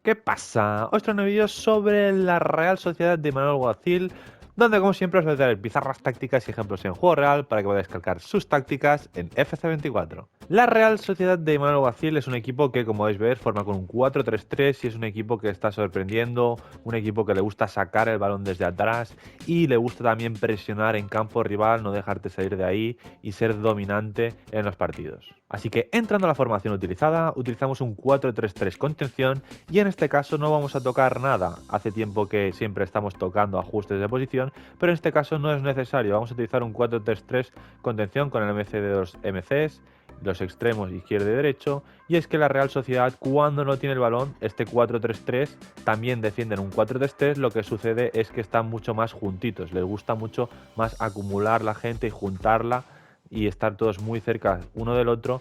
¿Qué pasa? Os traigo un vídeo sobre la Real Sociedad de Manuel Alguacil, donde como siempre os voy a traer pizarras tácticas y ejemplos en juego real para que podáis calcar sus tácticas en FC24. La Real Sociedad de Manuel Alguacil es un equipo que, como podéis ver, forma con un 4-3-3 y es un equipo que está sorprendiendo, un equipo que le gusta sacar el balón desde atrás y le gusta también presionar en campo rival, no dejarte salir de ahí y ser dominante en los partidos. Así que entrando a la formación utilizada, utilizamos un 4-3-3 contención y en este caso no vamos a tocar nada. Hace tiempo que siempre estamos tocando ajustes de posición, pero en este caso no es necesario. Vamos a utilizar un 4-3-3 contención con el MC de dos MCs, los extremos izquierdo y derecho, y es que la Real Sociedad, cuando no tiene el balón, este 4-3-3 también defienden un 4-3-3, lo que sucede es que están mucho más juntitos, les gusta mucho más acumular la gente y juntarla y estar todos muy cerca uno del otro.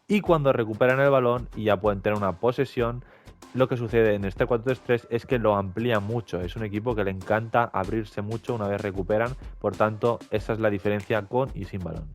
Y cuando recuperan el balón y ya pueden tener una posesión, lo que sucede en este 4-3-3 es que lo amplía mucho. Es un equipo que le encanta abrirse mucho una vez recuperan, por tanto esa es la diferencia con y sin balón.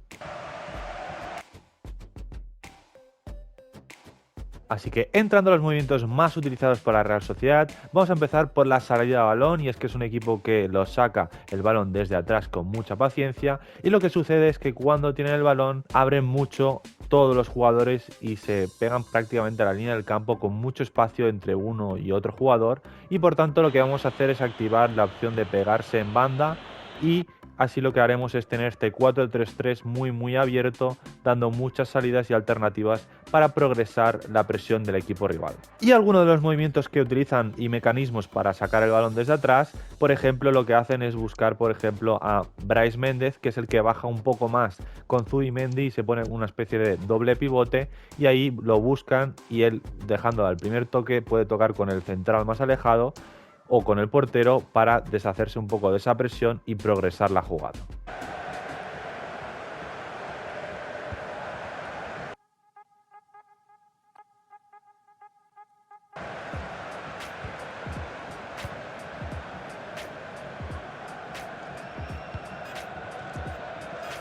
Así que entrando a los movimientos más utilizados por la Real Sociedad, vamos a empezar por la salida de balón, y es que es un equipo que lo saca el balón desde atrás con mucha paciencia, y lo que sucede es que cuando tienen el balón abren mucho todos los jugadores y se pegan prácticamente a la línea del campo con mucho espacio entre uno y otro jugador, y por tanto lo que vamos a hacer es activar la opción de pegarse en banda, y así lo que haremos es tener este 4-3-3 muy abierto, dando muchas salidas y alternativas para progresar la presión del equipo rival. Y algunos de los movimientos que utilizan y mecanismos para sacar el balón desde atrás, por ejemplo, lo que hacen es buscar, por ejemplo, a Brais Méndez, que es el que baja un poco más con Zubimendi y se pone una especie de doble pivote, y ahí lo buscan y él, dejando al primer toque, puede tocar con el central más alejado o con el portero para deshacerse un poco de esa presión y progresar la jugada.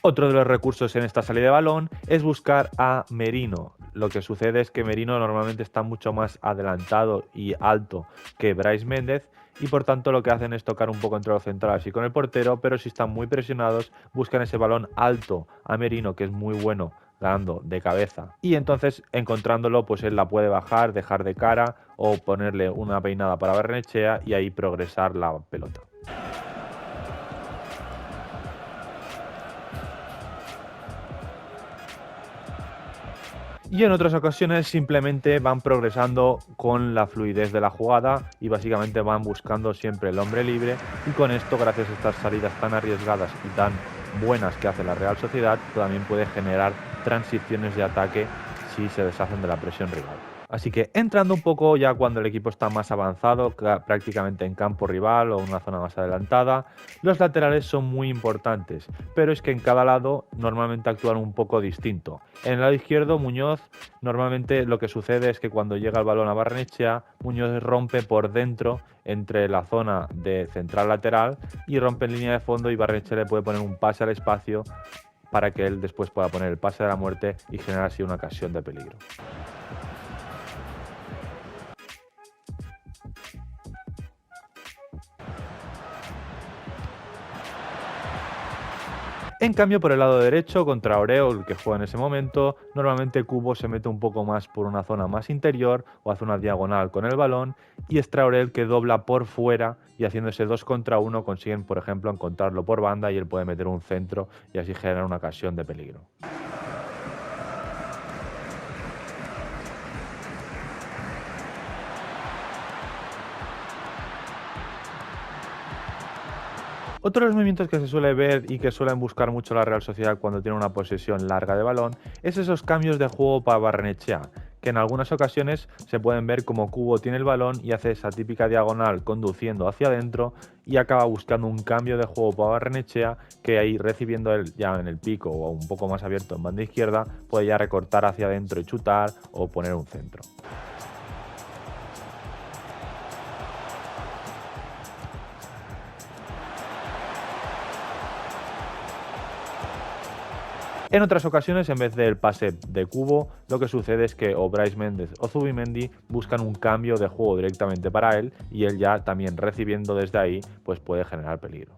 Otro de los recursos en esta salida de balón es buscar a Merino. Lo que sucede es que Merino normalmente está mucho más adelantado y alto que Brais Méndez, y por tanto lo que hacen es tocar un poco entre los centrales y con el portero, pero si están muy presionados buscan ese balón alto a Merino, que es muy bueno ganando de cabeza, y entonces encontrándolo pues él la puede bajar, dejar de cara o ponerle una peinada para Barrenechea y ahí progresar la pelota. Y en otras ocasiones simplemente van progresando con la fluidez de la jugada y básicamente van buscando siempre el hombre libre, y con esto, gracias a estas salidas tan arriesgadas y tan buenas que hace la Real Sociedad, también puede generar transiciones de ataque si se deshacen de la presión rival. Así que entrando un poco ya cuando el equipo está más avanzado, prácticamente en campo rival o una zona más adelantada, los laterales son muy importantes, pero es que en cada lado normalmente actúan un poco distinto. En el lado izquierdo, Muñoz, normalmente lo que sucede es que cuando llega el balón a Barrenechea, Muñoz rompe por dentro entre la zona de central lateral y rompe en línea de fondo, y Barrenechea le puede poner un pase al espacio para que él después pueda poner el pase de la muerte y generar así una ocasión de peligro. En cambio, por el lado derecho, contra Oreo, el que juega en ese momento, normalmente Cubo se mete un poco más por una zona más interior o hace una diagonal con el balón, y es Traoré el que dobla por fuera, y haciendo ese 2 contra 1 consiguen, por ejemplo, encontrarlo por banda y él puede meter un centro y así generar una ocasión de peligro. Otro de los movimientos que se suele ver y que suelen buscar mucho la Real Sociedad cuando tiene una posesión larga de balón es esos cambios de juego para Barrenechea, que en algunas ocasiones se pueden ver como Cubo tiene el balón y hace esa típica diagonal conduciendo hacia adentro y acaba buscando un cambio de juego para Barrenechea, que ahí, recibiendo él ya en el pico o un poco más abierto en banda izquierda, puede ya recortar hacia adentro y chutar o poner un centro. En otras ocasiones, en vez del pase de cubo, lo que sucede es que o Brais Méndez o Zubimendi buscan un cambio de juego directamente para él y él ya también recibiendo desde ahí pues puede generar peligro.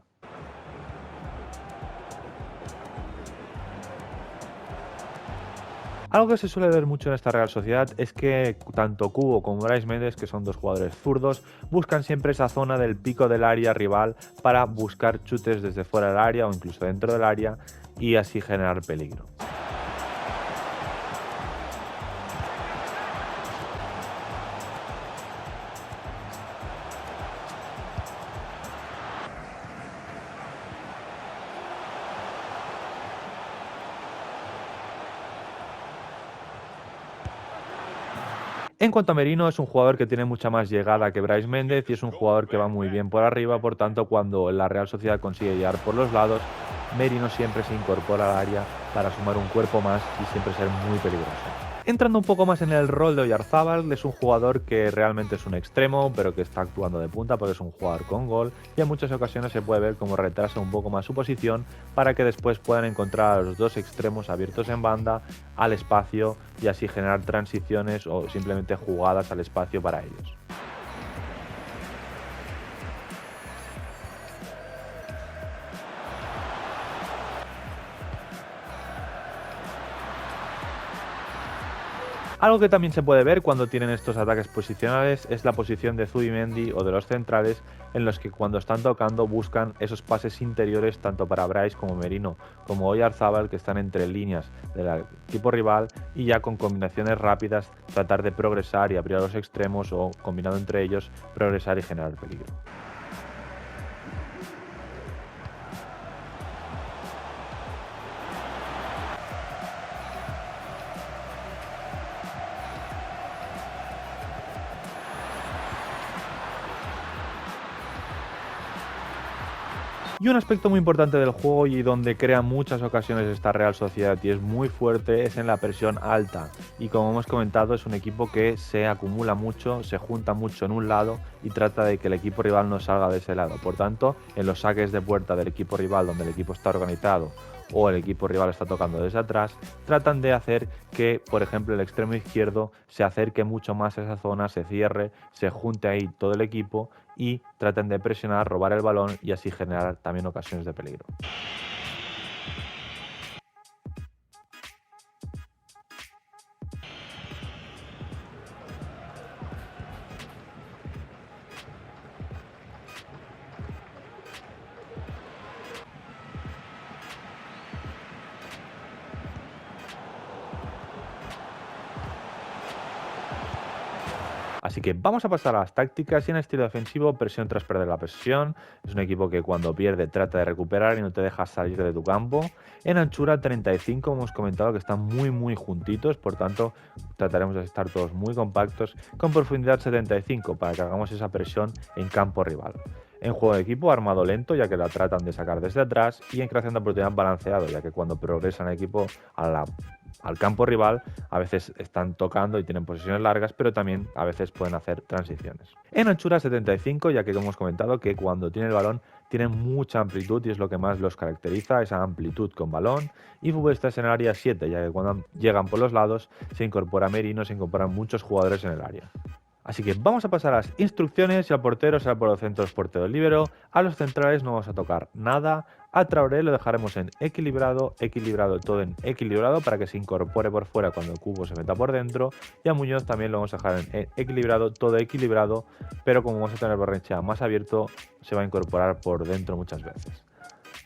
Algo que se suele ver mucho en esta Real Sociedad es que tanto Cubo como Brais Méndez, que son dos jugadores zurdos, buscan siempre esa zona del pico del área rival para buscar chutes desde fuera del área o incluso dentro del área y así generar peligro. En cuanto a Merino, es un jugador que tiene mucha más llegada que Brais Méndez y es un jugador que va muy bien por arriba, por tanto, cuando la Real Sociedad consigue llegar por los lados, Merino siempre se incorpora al área para sumar un cuerpo más y siempre ser muy peligroso. Entrando un poco más en el rol de Oyarzábal, es un jugador que realmente es un extremo, pero que está actuando de punta porque es un jugador con gol y en muchas ocasiones se puede ver cómo retrasa un poco más su posición para que después puedan encontrar a los dos extremos abiertos en banda al espacio y así generar transiciones o simplemente jugadas al espacio para ellos. Algo que también se puede ver cuando tienen estos ataques posicionales es la posición de Zubimendi o de los centrales en los que cuando están tocando buscan esos pases interiores tanto para Brais como Merino como Oyarzábal que están entre líneas del equipo rival y ya con combinaciones rápidas tratar de progresar y abrir a los extremos o combinando entre ellos progresar y generar peligro. Y un aspecto muy importante del juego y donde crea muchas ocasiones esta Real Sociedad y es muy fuerte es en la presión alta. Y como hemos comentado es un equipo que se acumula mucho, se junta mucho en un lado y trata de que el equipo rival no salga de ese lado. Por tanto, en los saques de puerta del equipo rival donde el equipo está organizado o el equipo rival está tocando desde atrás, tratan de hacer que, por ejemplo, el extremo izquierdo se acerque mucho más a esa zona, se cierre, se junte ahí todo el equipo y traten de presionar, robar el balón y así generar también ocasiones de peligro. Así que vamos a pasar a las tácticas y en estilo defensivo, presión tras perder la posesión. Es un equipo que cuando pierde trata de recuperar y no te deja salir de tu campo. En anchura 35 hemos comentado que están muy juntitos, por tanto trataremos de estar todos muy compactos. Con profundidad 75 para que hagamos esa presión en campo rival. En juego de equipo, armado lento, ya que la tratan de sacar desde atrás, y en creación de oportunidad balanceado, ya que cuando progresan el equipo al campo rival, a veces están tocando y tienen posiciones largas, pero también a veces pueden hacer transiciones. En anchura 75, ya que hemos comentado que cuando tiene el balón tienen mucha amplitud y es lo que más los caracteriza, esa amplitud con balón, y futbolistas en el área 7, ya que cuando llegan por los lados se incorpora Merino, se incorporan muchos jugadores en el área. Así que vamos a pasar a las instrucciones y al portero será por los centros portero libero, a los centrales no vamos a tocar nada, a Traoré lo dejaremos en equilibrado, todo en equilibrado para que se incorpore por fuera cuando el cubo se meta por dentro y a Muñoz también lo vamos a dejar en equilibrado, todo equilibrado, pero como vamos a tener Barrenechea más abierto se va a incorporar por dentro muchas veces.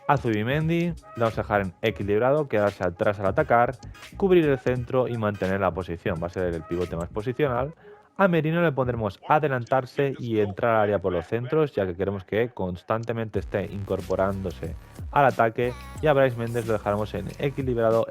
A Zubimendi le vamos a dejar en equilibrado, quedarse atrás al atacar, cubrir el centro y mantener la posición, va a ser el pivote más posicional. A Merino le pondremos adelantarse y entrar al área por los centros, ya que queremos que constantemente esté incorporándose al ataque. Y a Brais Méndez lo dejaremos en equilibrado,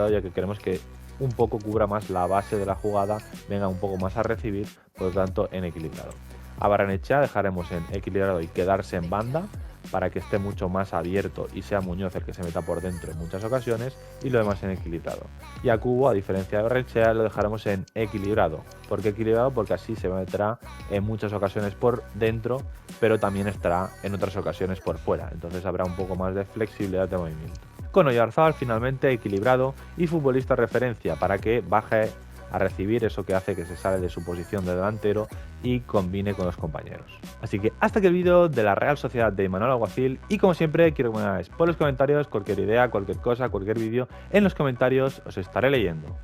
ya que queremos que un poco cubra más la base de la jugada, venga un poco más a recibir, por lo tanto en equilibrado. A Barrenechea dejaremos en equilibrado y quedarse en banda, para que esté mucho más abierto y sea Muñoz el que se meta por dentro en muchas ocasiones y lo demás en equilibrado. Y a Cubo, a diferencia de Barrenechea, lo dejaremos en equilibrado. ¿Por qué equilibrado? Porque así se meterá en muchas ocasiones por dentro, pero también estará en otras ocasiones por fuera. Entonces habrá un poco más de flexibilidad de movimiento. con Oyarzabal finalmente equilibrado y futbolista referencia para que baje a recibir eso que hace que se sale de su posición de delantero y combine con los compañeros. Así que hasta aquí el vídeo de la Real Sociedad de Imanol Alguacil y como siempre quiero que me hagáis por los comentarios cualquier idea, cualquier cosa, cualquier vídeo, en los comentarios os estaré leyendo.